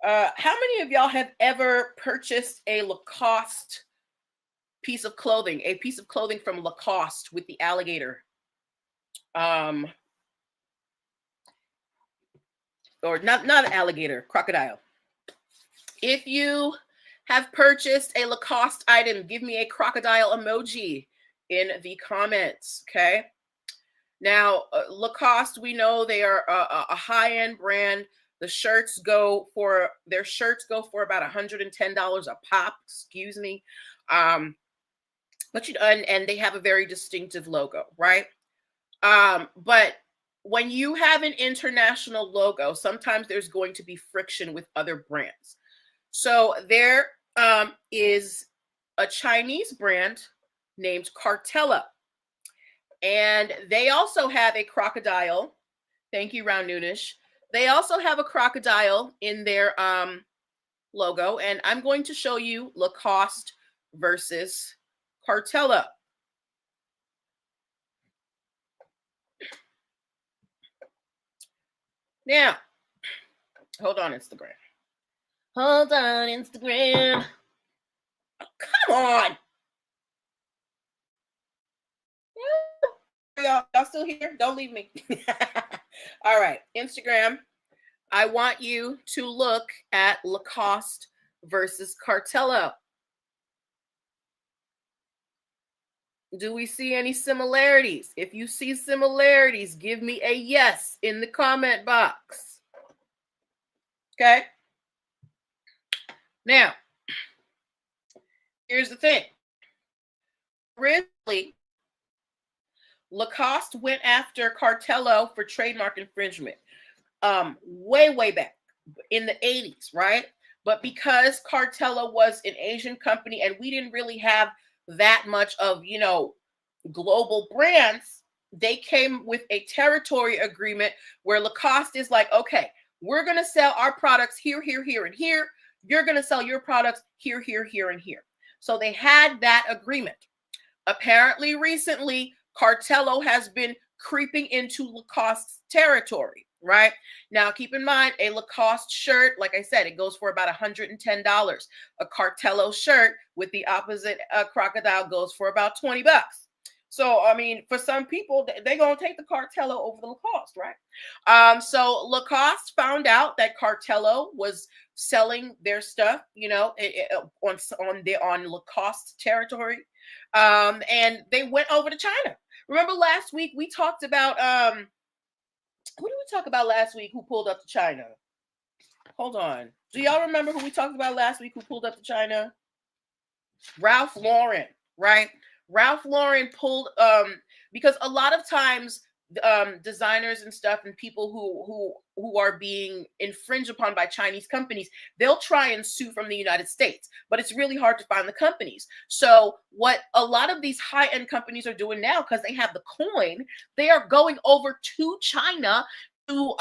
How many of y'all have ever purchased a Lacoste piece of clothing, a piece of clothing from Lacoste with the alligator? Or not alligator, crocodile. If you have purchased a Lacoste item, give me a crocodile emoji in the comments, okay? Now, Lacoste, we know they are a high-end brand. Their shirts go for about $110 a pop, excuse me. But and they have a very distinctive logo, right? But when you have an international logo, sometimes there's going to be friction with other brands. So there is a Chinese brand named Cartella, and they also have a crocodile. Thank you, Round Noonish. They also have a crocodile in their logo, and I'm going to show you Lacoste versus Cartella. Now, hold on, Instagram. Hold on, Instagram. Oh, come on. Y'all still here? Don't leave me. All right, Instagram. I want you to look at Lacoste versus Cartella. Do we see any similarities? If you see similarities, give me a yes in the comment box. Okay? Now, here's the thing. Originally, Lacoste went after Cartello for trademark infringement way back in the 80s, right? But because Cartello was an Asian company and we didn't really have that much of, global brands, they came with a territory agreement where Lacoste is like, okay, we're going to sell our products here, here, here, and here. You're going to sell your products here, here, here, and here. So they had that agreement. Apparently, recently, Cartello has been creeping into Lacoste's territory, right? Now, keep in mind, a Lacoste shirt, like I said, it goes for about $110. A Cartello shirt with the opposite crocodile goes for about $20. So, I mean, for some people, they're going to take the Cartello over the Lacoste, right? So Lacoste found out that Cartello was selling their stuff, on Lacoste territory. And they went over to China. Remember last week we talked about who did we talk about last week who pulled up to China? Hold on. Do y'all remember who we talked about last week who pulled up to China? Ralph Lauren, right? Ralph Lauren pulled because a lot of times designers and stuff and people who are being infringed upon by Chinese companies, they'll try and sue from the United States, but it's really hard to find the companies. So what a lot of these high-end companies are doing now, because they have the coin, they are going over to China to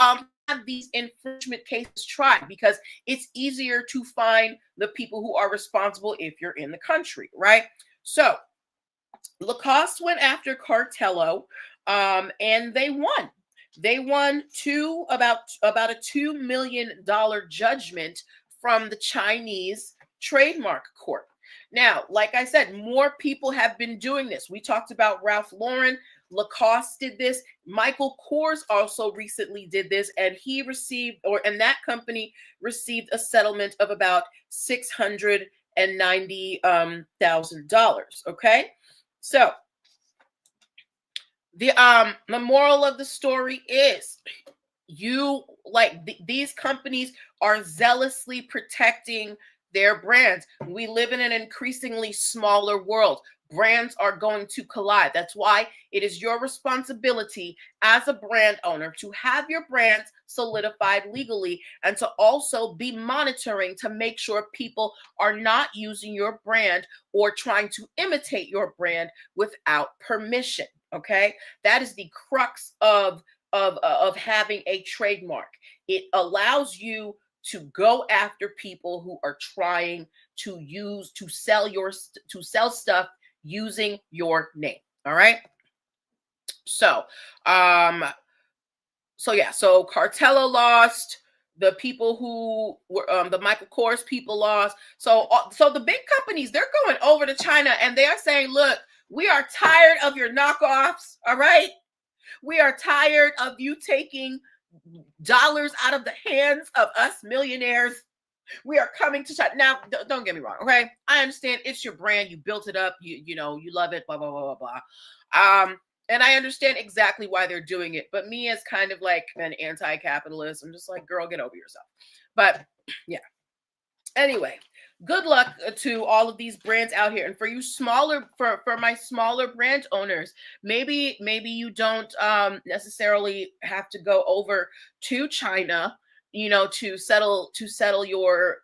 have these infringement cases tried, because it's easier to find the people who are responsible if you're in the country, right? So Lacoste went after Cartello, and they won. They won about a $2 million judgment from the Chinese trademark court. Now, like I said, more people have been doing this. We talked about Ralph Lauren. Lacoste did this. Michael Kors also recently did this, and that company received a settlement of about $690,000. Okay. So the moral of the story is these companies are zealously protecting their brands. We live in an increasingly smaller world. Brands are going to collide. That's why it is your responsibility as a brand owner to have your brands solidified legally and to also be monitoring to make sure people are not using your brand or trying to imitate your brand without permission. Okay, that is the crux of having a trademark. It allows you to go after people who are trying to sell stuff using your name. All right. So, so Cartello lost. The people who were the Michael Kors people lost. So the big companies, they're going over to China and they are saying, look, we are tired of your knockoffs. All right. We are tired of you taking dollars out of the hands of us millionaires. We are coming to China. Now, don't get me wrong. Okay. I understand it's your brand. You built it up. You know, you love it, blah, blah, blah, blah, blah. And I understand exactly why they're doing it. But me as kind of like an anti-capitalist, I'm just like, girl, get over yourself. But yeah. Anyway, good luck to all of these brands out here. And for you smaller, for my smaller brand owners, maybe you don't necessarily have to go over to China, you know, to settle your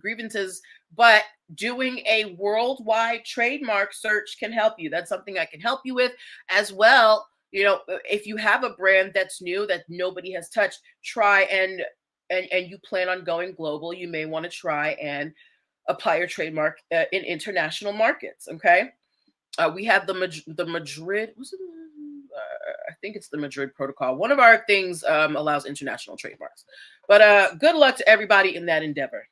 grievances, but doing a worldwide trademark search can help you. That's something I can help you with as well. You know, if you have a brand that's new that nobody has touched, try and you plan on going global, you may want to try and apply your trademark in international markets. Okay, we have the Madrid. I think it's the Madrid Protocol. One of our things allows international trademarks. But good luck to everybody in that endeavor.